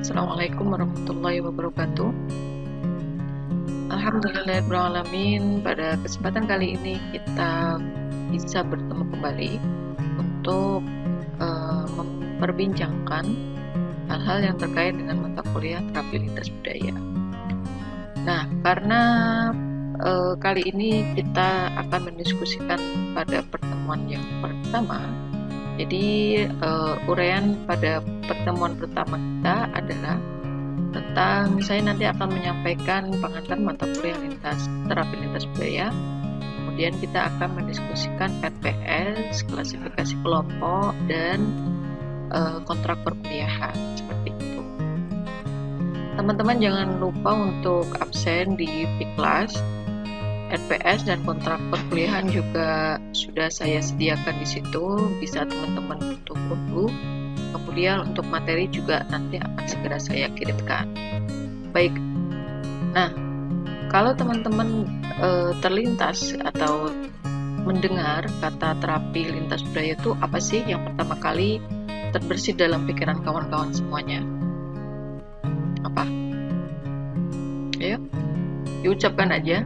Assalamualaikum warahmatullahi wabarakatuh. Alhamdulillahirrahmanirrahim. Pada kesempatan kali ini kita bisa bertemu kembali untuk memperbincangkan hal-hal yang terkait dengan mata kuliah terapi lintas budaya. Nah, karena kali ini kita akan mendiskusikan pada pertemuan yang pertama, jadi uraian pada pertemuan pertama kita adalah tentang saya nanti akan menyampaikan pengantar mata kuliah terapi lintas budaya. Kemudian kita akan mendiskusikan RPS, klasifikasi kelompok, dan kontrak perkuliahan seperti itu. Teman-teman jangan lupa untuk absen di Piklas. RPS dan kontrak perkuliahan juga sudah saya sediakan di situ, bisa teman-teman tunggu. Kemudian untuk materi juga nanti akan segera saya kirimkan. Baik, nah kalau teman-teman terlintas atau mendengar kata terapi lintas budaya itu apa sih yang pertama kali terbersit dalam pikiran kawan-kawan semuanya? Apa? Ayo, diucapkan aja.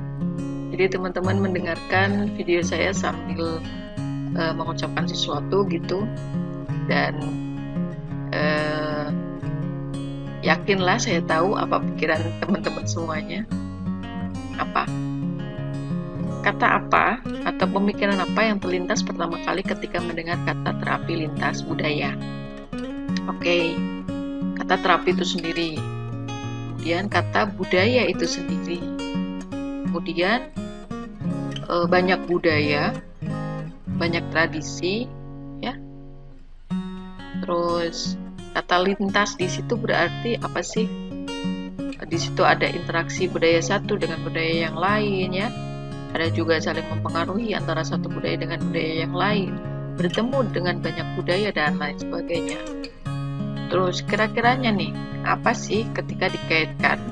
Jadi teman-teman mendengarkan video saya sambil mengucapkan sesuatu gitu, dan yakinlah saya tahu apa pikiran teman-teman semuanya. Apa? Kata apa atau pemikiran apa yang terlintas pertama kali ketika mendengar kata terapi lintas budaya? Oke, kata terapi itu sendiri, kemudian kata budaya itu sendiri, kemudian banyak budaya, banyak tradisi, ya. Terus kata lintas di situ berarti apa sih? Di situ ada interaksi budaya satu dengan budaya yang lain, ya. Ada juga saling mempengaruhi antara satu budaya dengan budaya yang lain, bertemu dengan banyak budaya dan lain sebagainya. Terus kira-kiranya nih, apa sih ketika dikaitkan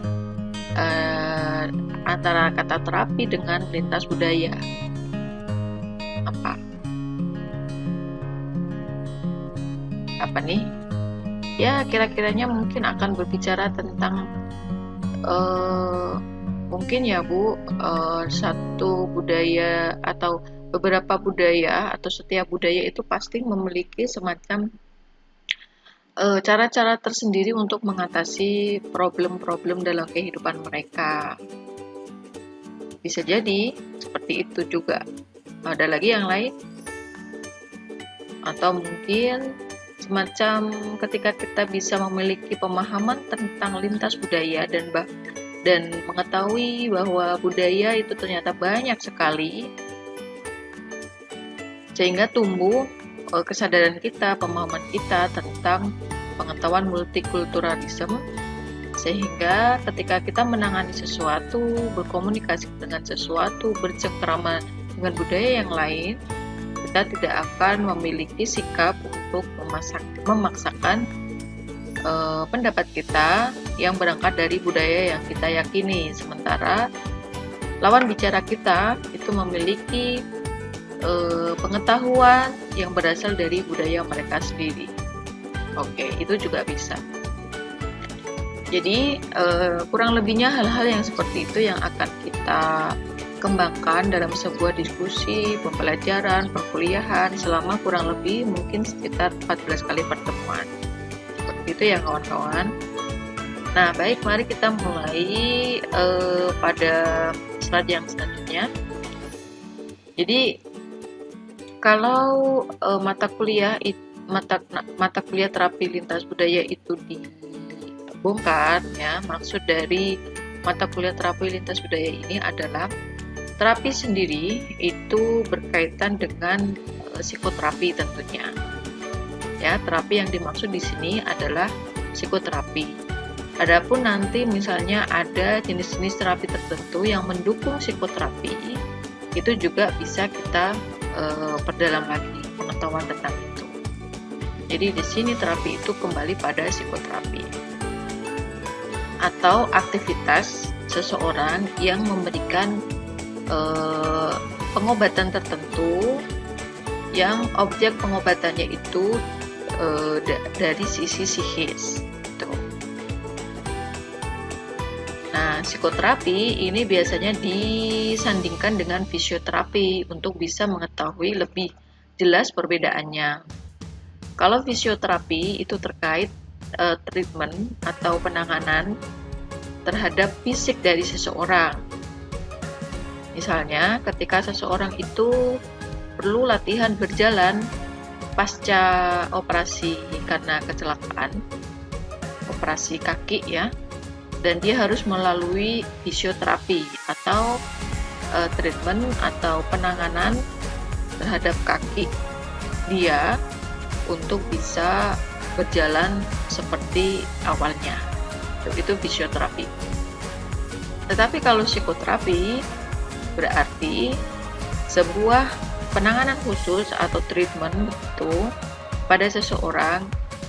antara kata terapi dengan lintas budaya? Apa nih? Ya, kira-kiranya mungkin akan berbicara tentang mungkin ya Bu, satu budaya atau beberapa budaya atau setiap budaya itu pasti memiliki semacam cara-cara tersendiri untuk mengatasi problem-problem dalam kehidupan mereka. Bisa jadi seperti itu juga. Ada lagi yang lain? Atau mungkin semacam ketika kita bisa memiliki pemahaman tentang lintas budaya dan mengetahui bahwa budaya itu ternyata banyak sekali, sehingga tumbuh kesadaran kita, pemahaman kita tentang pengetahuan multikulturalisme, sehingga ketika kita menangani sesuatu, berkomunikasi dengan sesuatu, bercengkrama dengan budaya yang lain, kita tidak akan memiliki sikap untuk memaksakan pendapat kita yang berangkat dari budaya yang kita yakini, sementara lawan bicara kita itu memiliki pengetahuan yang berasal dari budaya mereka sendiri. Oke, itu juga bisa. Jadi kurang lebihnya hal-hal yang seperti itu yang akan kita kembangkan dalam sebuah diskusi, pembelajaran, perkuliahan selama kurang lebih mungkin sekitar 14 kali pertemuan. Seperti itu ya kawan-kawan. Nah, baik, mari kita mulai pada slide yang selanjutnya. Jadi kalau mata kuliah terapi lintas budaya itu dibongkar, ya, maksud dari mata kuliah terapi lintas budaya ini adalah terapi sendiri itu berkaitan dengan psikoterapi tentunya. Ya, terapi yang dimaksud di sini adalah psikoterapi. Adapun nanti misalnya ada jenis-jenis terapi tertentu yang mendukung psikoterapi, itu juga bisa kita perdalam lagi pengetahuan tentang itu. Jadi di sini terapi itu kembali pada psikoterapi atau aktivitas seseorang yang memberikan pengobatan tertentu yang objek pengobatannya itu dari sisi psikis. Gitu. psikoterapi ini biasanya disandingkan dengan fisioterapi untuk bisa mengetahui lebih jelas perbedaannya. Kalau fisioterapi itu terkait treatment atau penanganan terhadap fisik dari seseorang. Misalnya, ketika seseorang itu perlu latihan berjalan pasca operasi karena kecelakaan, operasi kaki ya, dan dia harus melalui fisioterapi atau treatment atau penanganan terhadap kaki dia untuk bisa berjalan seperti awalnya. Itu fisioterapi. Tetapi kalau psikoterapi berarti sebuah penanganan khusus atau treatment itu pada seseorang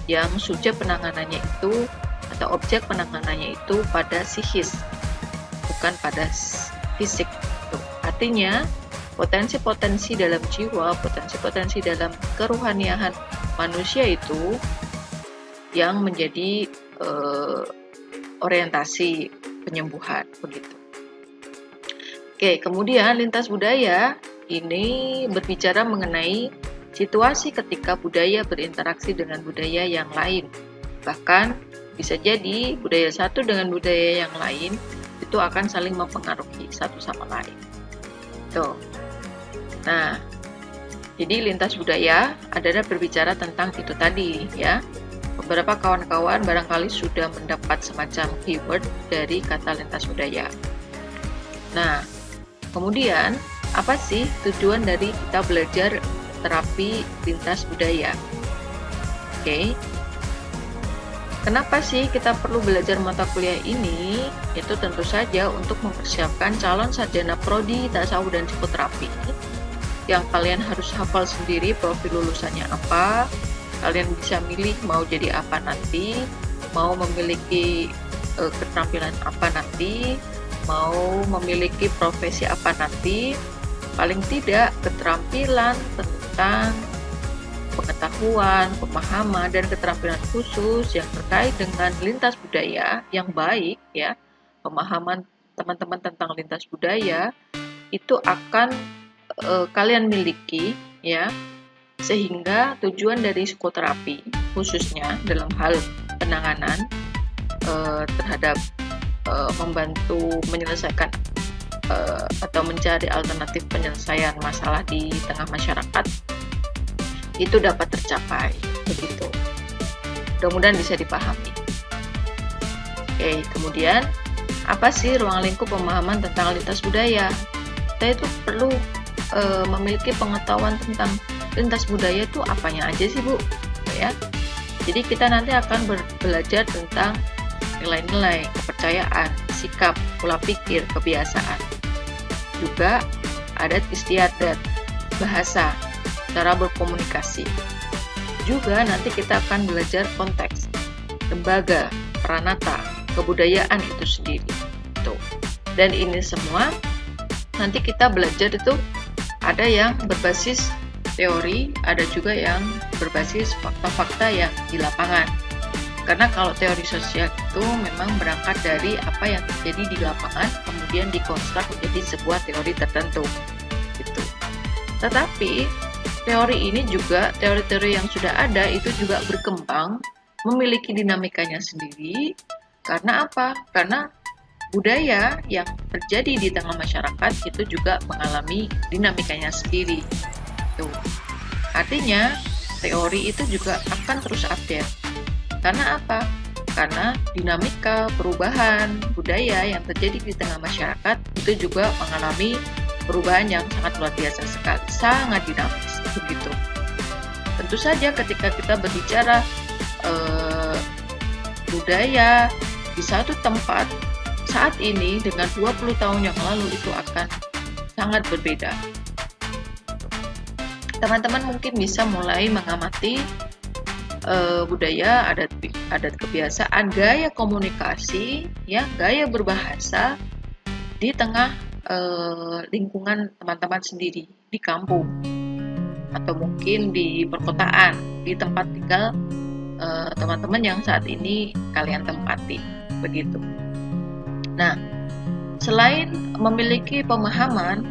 yang subjek penanganannya itu atau objek penanganannya itu pada psikis, bukan pada fisik. Artinya potensi-potensi dalam jiwa, potensi-potensi dalam kerohanian manusia itu yang menjadi orientasi penyembuhan begitu. Oke, kemudian lintas budaya ini berbicara mengenai situasi ketika budaya berinteraksi dengan budaya yang lain. Bahkan bisa jadi budaya satu dengan budaya yang lain itu akan saling mempengaruhi satu sama lain. Tuh. Nah, jadi lintas budaya adalah berbicara tentang itu tadi ya. Beberapa kawan-kawan barangkali sudah mendapat semacam keyword dari kata lintas budaya. Nah, kemudian apa sih tujuan dari kita belajar terapi lintas budaya? Oke. Kenapa sih kita perlu belajar mata kuliah ini? Itu tentu saja untuk mempersiapkan calon sarjana prodi tasawuf dan psikoterapi yang kalian harus hafal sendiri profil lulusannya apa. Kalian bisa milih mau jadi apa nanti, mau memiliki keterampilan apa nanti, mau memiliki profesi apa nanti. Paling tidak keterampilan tentang pengetahuan, pemahaman, dan keterampilan khusus yang terkait dengan lintas budaya yang baik ya, pemahaman teman-teman tentang lintas budaya itu akan kalian miliki ya, sehingga tujuan dari psikoterapi khususnya dalam hal penanganan terhadap membantu menyelesaikan atau mencari alternatif penyelesaian masalah di tengah masyarakat itu dapat tercapai begitu. Mudah-mudahan bisa dipahami. Oke, kemudian apa sih ruang lingkup pemahaman tentang lintas budaya? Kita itu perlu memiliki pengetahuan tentang lintas budaya itu apanya aja sih Bu? Ya. Jadi kita nanti akan belajar tentang nilai-nilai, kepercayaan, sikap, pola pikir, kebiasaan. Juga adat istiadat, bahasa, cara berkomunikasi. Juga nanti kita akan belajar konteks, lembaga, peranata, kebudayaan itu sendiri. Tuh. Dan ini semua nanti kita belajar itu ada yang berbasis teori, ada juga yang berbasis fakta-fakta yang di lapangan. Karena kalau teori sosial itu memang berangkat dari apa yang terjadi di lapangan, kemudian dikonstruk menjadi sebuah teori tertentu. Gitu. Tetapi teori ini juga, teori-teori yang sudah ada itu juga berkembang, memiliki dinamikanya sendiri. Karena apa? Karena budaya yang terjadi di tengah masyarakat itu juga mengalami dinamikanya sendiri. Tuh. Artinya, teori itu juga akan terus update. Karena apa? Karena dinamika perubahan budaya yang terjadi di tengah masyarakat itu juga mengalami perubahan yang sangat luar biasa sekali, sangat dinamis begitu. Tentu saja ketika kita berbicara budaya di satu tempat saat ini dengan 20 tahun yang lalu itu akan sangat berbeda. Teman-teman mungkin bisa mulai mengamati budaya, adat kebiasaan, gaya komunikasi, ya, gaya berbahasa di tengah lingkungan teman-teman sendiri di kampung atau mungkin di perkotaan, di tempat tinggal teman-teman yang saat ini kalian tempati, begitu. Nah, selain memiliki pemahaman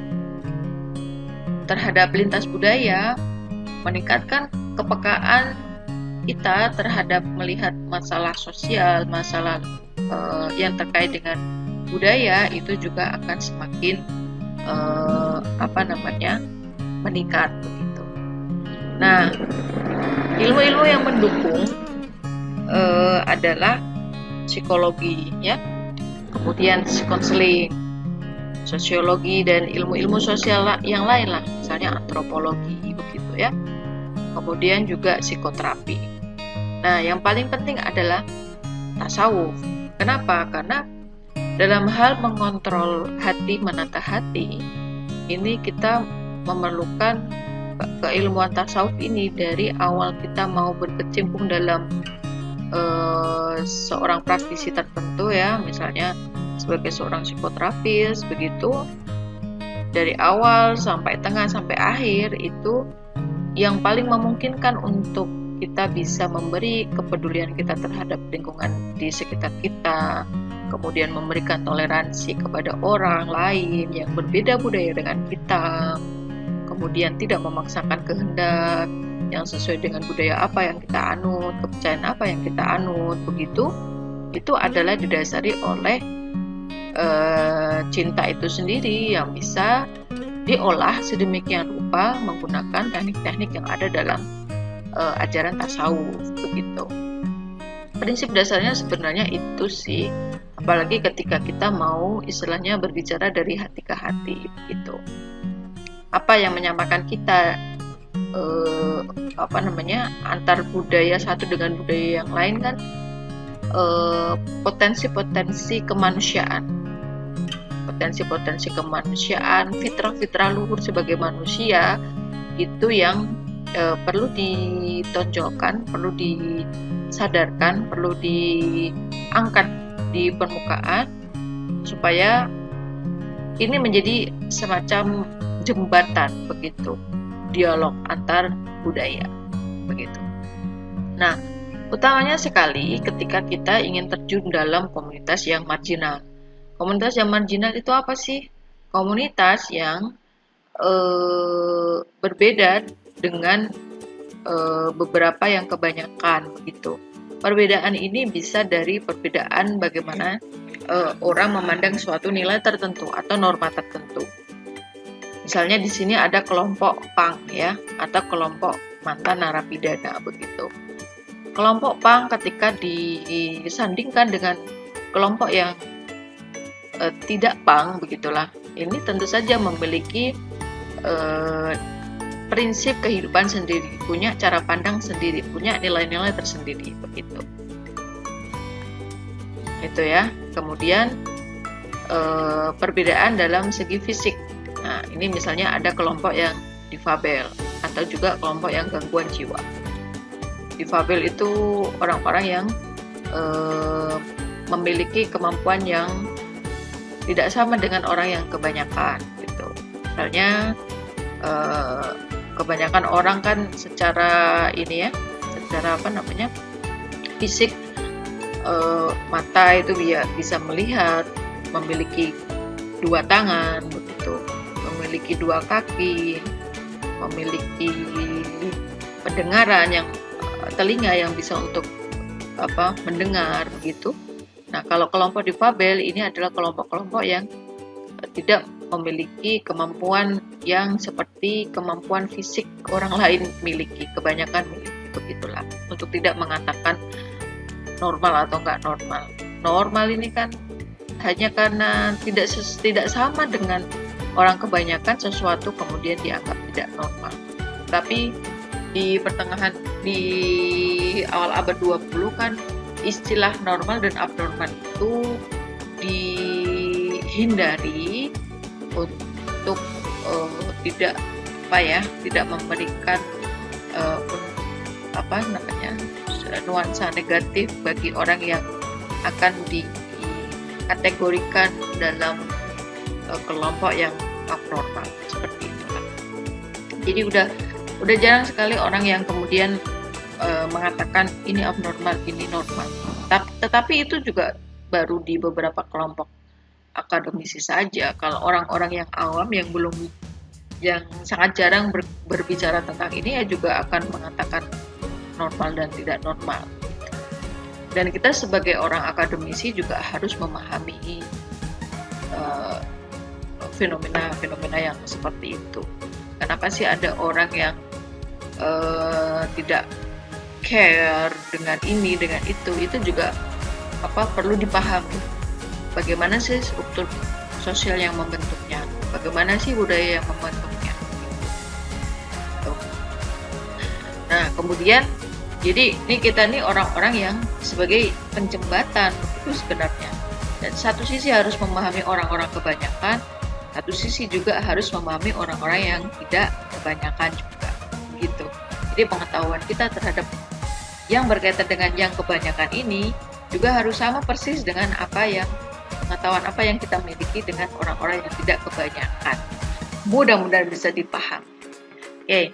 terhadap lintas budaya, meningkatkan kepekaan kita terhadap melihat masalah sosial, masalah yang terkait dengan budaya, itu juga akan semakin meningkat begitu. Nah, ilmu-ilmu yang mendukung adalah psikologi, ya, kemudian konseling, sosiologi, dan ilmu-ilmu sosial yang lain lah, misalnya antropologi begitu ya. Kemudian juga psikoterapi. Nah, yang paling penting adalah tasawuf. Kenapa? Karena dalam hal mengontrol hati, menata hati, ini kita memerlukan keilmuan tasawuf ini dari awal kita mau berkecimpung dalam seorang praktisi tertentu, ya, misalnya sebagai seorang psikoterapis begitu. Dari awal sampai tengah sampai akhir, itu yang paling memungkinkan untuk kita bisa memberi kepedulian kita terhadap lingkungan di sekitar kita, kemudian memberikan toleransi kepada orang lain yang berbeda budaya dengan kita, kemudian tidak memaksakan kehendak yang sesuai dengan budaya apa yang kita anut, kepercayaan apa yang kita anut begitu. Itu adalah didasari oleh cinta itu sendiri yang bisa diolah sedemikian rupa menggunakan teknik-teknik yang ada dalam ajaran tasawuf begitu. Prinsip dasarnya sebenarnya itu sih, apalagi ketika kita mau istilahnya berbicara dari hati ke hati gitu. Apa yang menyamakan kita antar budaya satu dengan budaya yang lain kan potensi-potensi kemanusiaan, fitrah-fitrah luhur sebagai manusia itu yang perlu ditonjolkan, perlu disadarkan, perlu diangkat di permukaan supaya ini menjadi semacam jembatan begitu, dialog antar budaya begitu. Nah, utamanya sekali ketika kita ingin terjun dalam komunitas yang marginal. Komunitas yang marginal itu apa sih? Komunitas yang berbeda dengan beberapa yang kebanyakan begitu. Perbedaan ini bisa dari perbedaan bagaimana orang memandang suatu nilai tertentu atau norma tertentu. Misalnya di sini ada kelompok punk, ya, atau kelompok mantan narapidana begitu. Kelompok punk ketika disandingkan dengan kelompok yang tidak punk begitulah, ini tentu saja memiliki prinsip kehidupan sendiri, punya cara pandang sendiri, punya nilai-nilai tersendiri begitu. Itu ya. Kemudian perbedaan dalam segi fisik. Nah, ini misalnya ada kelompok yang difabel atau juga kelompok yang gangguan jiwa. Difabel itu orang-orang yang memiliki kemampuan yang tidak sama dengan orang yang kebanyakan gitu. Misalnya kebanyakan orang kan secara fisik, mata itu bisa melihat, memiliki dua tangan begitu, memiliki dua kaki, memiliki pendengaran yang telinga yang bisa untuk mendengar begitu. Nah, kalau kelompok difabel ini adalah kelompok-kelompok yang tidak memiliki kemampuan yang seperti kemampuan fisik orang lain miliki, kebanyakan miliki begitulah. Untuk tidak mengatakan normal atau enggak normal. Normal ini kan hanya karena tidak sama dengan orang kebanyakan sesuatu kemudian dianggap tidak normal. Tapi di awal abad 20 kan istilah normal dan abnormal itu dihindari untuk tidak memberikan nuansa negatif bagi orang yang akan dikategorikan dalam kelompok yang abnormal seperti itu. Jadi udah jarang sekali orang yang kemudian mengatakan ini abnormal, ini normal. Tetapi itu juga baru di beberapa kelompok akademisi saja. Kalau orang-orang yang awam yang sangat jarang berbicara tentang ini ya juga akan mengatakan normal dan tidak normal. Dan kita sebagai orang akademisi juga harus memahami fenomena-fenomena yang seperti itu. Kenapa sih ada orang yang tidak care dengan ini, dengan itu juga perlu dipahami. Bagaimana sih struktur sosial yang membentuknya? Bagaimana sih budaya yang membentuknya? Nah, kemudian jadi ini kita nih orang-orang yang sebagai penjembatan itu sebenarnya. Dan satu sisi harus memahami orang-orang kebanyakan, satu sisi juga harus memahami orang-orang yang tidak kebanyakan juga, gitu. Jadi pengetahuan kita terhadap yang berkaitan dengan yang kebanyakan ini juga harus sama persis dengan pengetahuan apa yang kita miliki dengan orang-orang yang tidak kebanyakan. Mudah-mudahan bisa dipahami. Oke.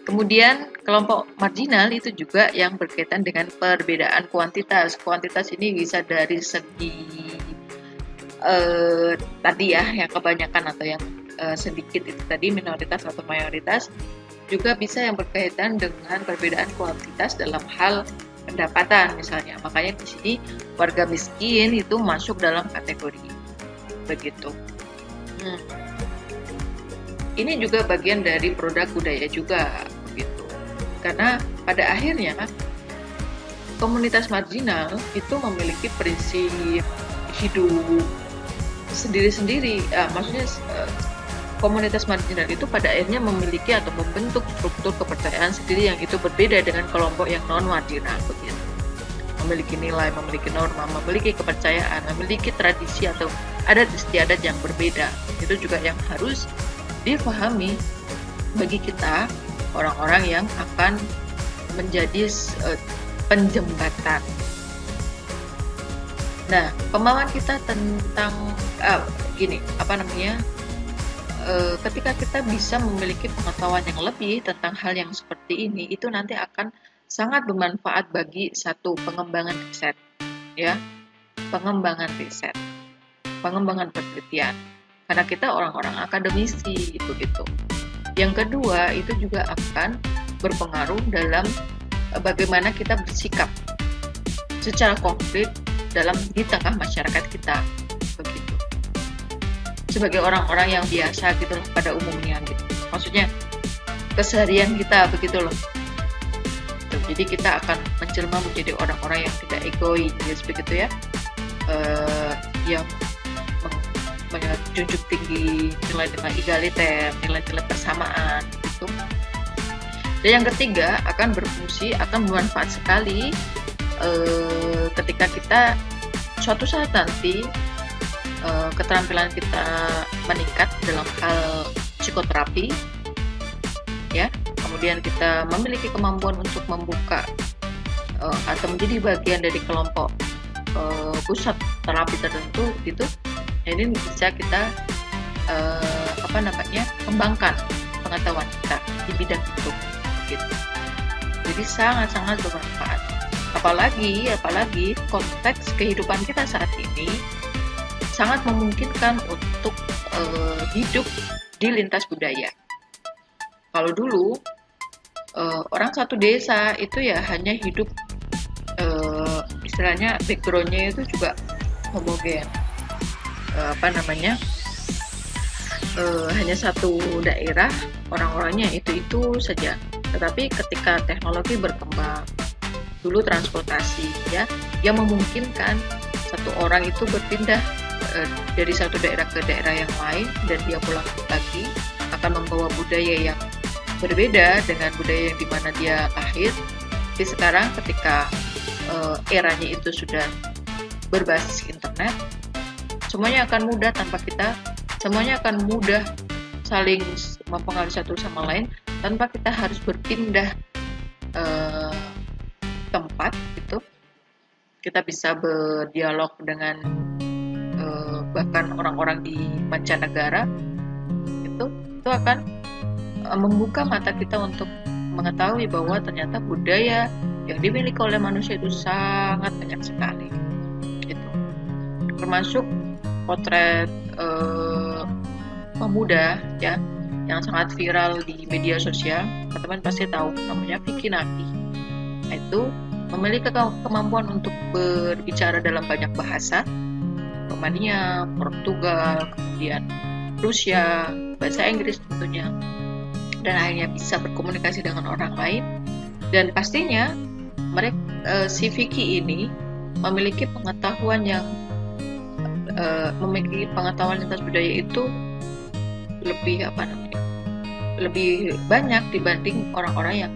Kemudian kelompok marginal itu juga yang berkaitan dengan perbedaan kuantitas. Kuantitas ini bisa dari segi tadi ya, yang kebanyakan atau yang sedikit itu tadi, minoritas atau mayoritas, juga bisa yang berkaitan dengan perbedaan kuantitas dalam hal pendapatan misalnya. Makanya di sini warga miskin itu masuk dalam kategori begitu. Ini juga bagian dari produk budaya juga begitu. Karena pada akhirnya komunitas marginal itu memiliki prinsip hidup sendiri-sendiri. Maksudnya komunitas marginal itu pada akhirnya memiliki atau membentuk struktur kepercayaan sendiri yang itu berbeda dengan kelompok yang non-marginal begitu. Memiliki nilai, memiliki norma, memiliki kepercayaan, memiliki tradisi atau adat istiadat yang berbeda. Itu juga yang harus dipahami bagi kita, orang-orang yang akan menjadi penjembatan. Nah, pemahaman kita tentang ketika kita bisa memiliki pengetahuan yang lebih tentang hal yang seperti ini, itu nanti akan sangat bermanfaat bagi satu pengembangan riset, ya, pengembangan penelitian. Karena kita orang-orang akademisi itu gitu. Yang kedua itu juga akan berpengaruh dalam bagaimana kita bersikap secara konkret di tengah masyarakat kita begitu. Sebagai orang-orang yang biasa gitu loh, pada umumnya gitu. Maksudnya keseharian kita begitu loh. Jadi kita akan menjelma menjadi orang-orang yang tidak egois begitu ya. Yang menjunjung tinggi nilai-nilai egaliter, nilai-nilai persamaan gitu. Dan yang ketiga akan bermanfaat sekali ketika kita suatu saat nanti keterampilan kita meningkat dalam hal psikoterapi, ya. Kemudian kita memiliki kemampuan untuk membuka atau menjadi bagian dari kelompok pusat terapi tertentu gitu. Ini bisa kita kembangkan pengetahuan kita di bidang itu gitu. Jadi sangat-sangat bermanfaat. Apalagi konteks kehidupan kita saat ini sangat memungkinkan untuk hidup di lintas budaya. Kalau dulu orang satu desa itu ya hanya hidup istilahnya backgroundnya itu juga homogen. Hanya satu daerah, orang-orangnya itu saja. Tetapi ketika teknologi berkembang, dulu transportasi ya, yang memungkinkan satu orang itu berpindah dari satu daerah ke daerah yang lain, dan dia pulang lagi akan membawa budaya yang berbeda dengan budaya yang dimana dia lahir. Jadi sekarang ketika eranya itu sudah berbasis internet, semuanya akan mudah semuanya akan mudah saling mempengaruhi satu sama lain tanpa kita harus berpindah tempat gitu. Kita bisa berdialog dengan bahkan orang-orang di mancanegara itu akan membuka mata kita untuk mengetahui bahwa ternyata budaya yang dimiliki oleh manusia itu sangat banyak sekali gitu. Termasuk potret pemuda ya yang sangat viral di media sosial. Teman-teman pasti tahu namanya Vicky Naki. Itu memiliki kemampuan untuk berbicara dalam banyak bahasa, Romania, Portugal, kemudian Rusia, bahasa Inggris tentunya, dan akhirnya bisa berkomunikasi dengan orang lain. Dan pastinya si Vicky ini memiliki pengetahuan lintas budaya itu lebih banyak dibanding orang-orang yang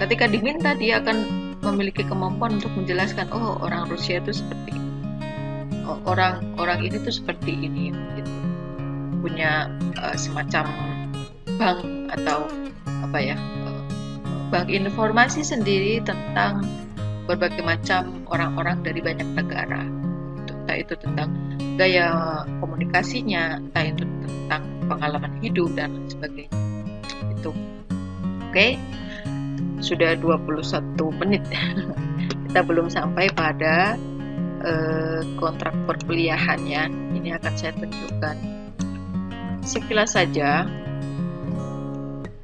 ketika diminta dia akan memiliki kemampuan untuk menjelaskan, oh orang Rusia itu seperti ini, oh, orang ini tuh seperti ini gitu. Punya semacam bank atau bank informasi sendiri tentang berbagai macam orang-orang dari banyak negara. Entah itu tentang gaya komunikasinya, entah itu tentang pengalaman hidup dan sebagainya. Itu. Oke. Sudah 21 menit. Kita belum sampai pada kontrak perkuliahannya. Ini akan saya tunjukkan sekilas saja.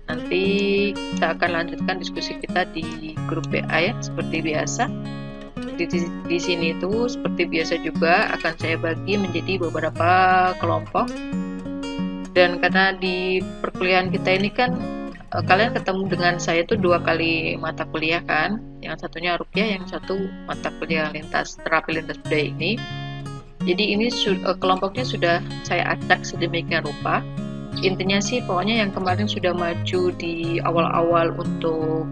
Nanti kita akan lanjutkan diskusi kita di grup WA ya, seperti biasa. Di sini itu seperti biasa juga akan saya bagi menjadi beberapa kelompok. Dan karena di perkuliahan kita ini kan kalian ketemu dengan saya itu 2 kali mata kuliah kan, yang satunya rupiah, yang satu mata kuliah terapi lintas budaya ini. Jadi ini kelompoknya sudah saya acak sedemikian rupa. Intinya sih pokoknya yang kemarin sudah maju di awal-awal untuk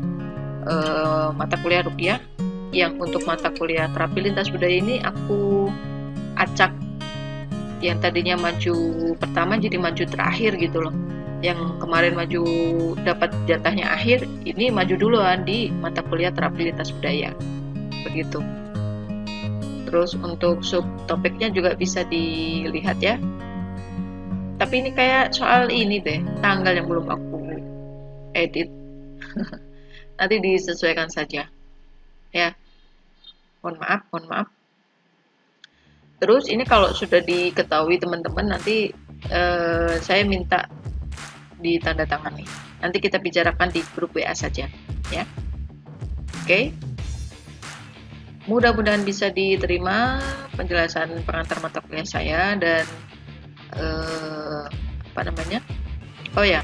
mata kuliah rupiah, yang untuk mata kuliah terapi lintas budaya ini aku acak, yang tadinya maju pertama jadi maju terakhir gitu loh. Yang kemarin maju dapat jatahnya akhir, ini maju duluan di mata kuliah terapi lintas budaya. Begitu. Terus untuk subtopiknya juga bisa dilihat ya. Tapi ini kayak soal ini deh, tanggal yang belum aku edit. Nanti disesuaikan saja. Ya. Mohon maaf. Terus ini kalau sudah diketahui teman-teman, nanti saya minta ditandatangani. Nanti kita bicarakan di grup WA saja, ya. Oke. Mudah-mudahan bisa diterima penjelasan pengantar mata kuliah saya dan Oh ya.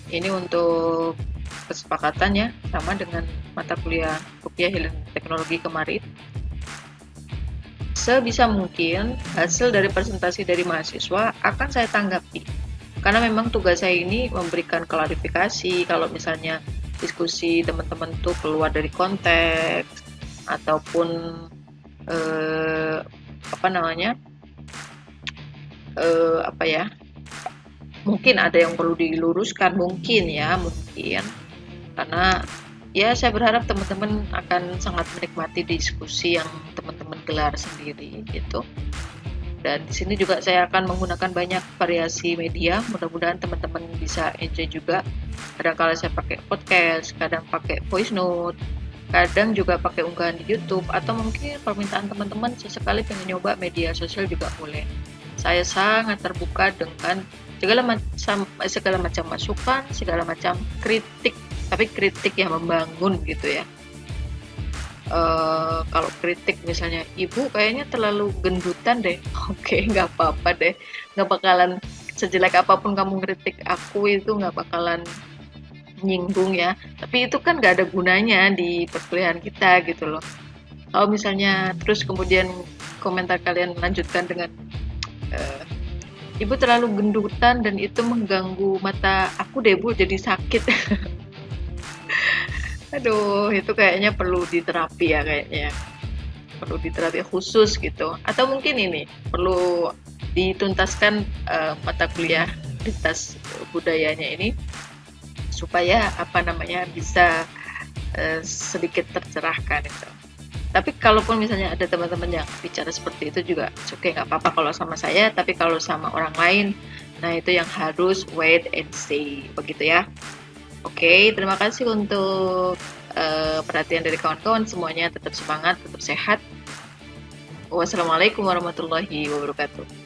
Ini untuk kesepakatan ya, sama dengan mata kuliah rupiah Healing Teknologi kemarin. Sebisa mungkin hasil dari presentasi dari mahasiswa akan saya tanggapi. Karena memang tugas saya ini memberikan klarifikasi kalau misalnya diskusi teman-teman tuh keluar dari konteks ataupun mungkin ada yang perlu diluruskan, mungkin karena ya saya berharap teman-teman akan sangat menikmati diskusi yang teman-teman gelar sendiri gitu. Dan di sini juga saya akan menggunakan banyak variasi media. Mudah-mudahan teman-teman bisa enjoy juga. Kadang kala saya pakai podcast, kadang pakai voice note, kadang juga pakai unggahan di YouTube, atau mungkin permintaan teman-teman sesekali pengen nyoba media sosial juga boleh. Saya sangat terbuka dengan segala macam masukan, segala macam kritik, tapi kritik yang membangun gitu ya. Kalau kritik misalnya, ibu kayaknya terlalu gendutan deh, oke, nggak apa-apa deh, nggak bakalan sejelek apapun kamu kritik aku, itu nggak bakalan nyinggung ya. Tapi itu kan nggak ada gunanya di perkuliahan kita gitu loh. Kalau misalnya terus kemudian komentar kalian lanjutkan dengan ibu terlalu gendutan dan itu mengganggu mata aku deh bu, jadi sakit. Aduh, itu kayaknya perlu diterapi ya kayaknya. Perlu diterapi khusus gitu. Atau mungkin ini perlu dituntaskan mata kuliah lintas budayanya ini supaya bisa sedikit tercerahkan itu. Tapi kalaupun misalnya ada teman-teman yang bicara seperti itu juga oke, nggak apa-apa kalau sama saya, tapi kalau sama orang lain, nah itu yang harus wait and see, begitu ya. Oke, terima kasih untuk perhatian dari kawan-kawan semuanya. Tetap semangat, tetap sehat. Wassalamualaikum warahmatullahi wabarakatuh.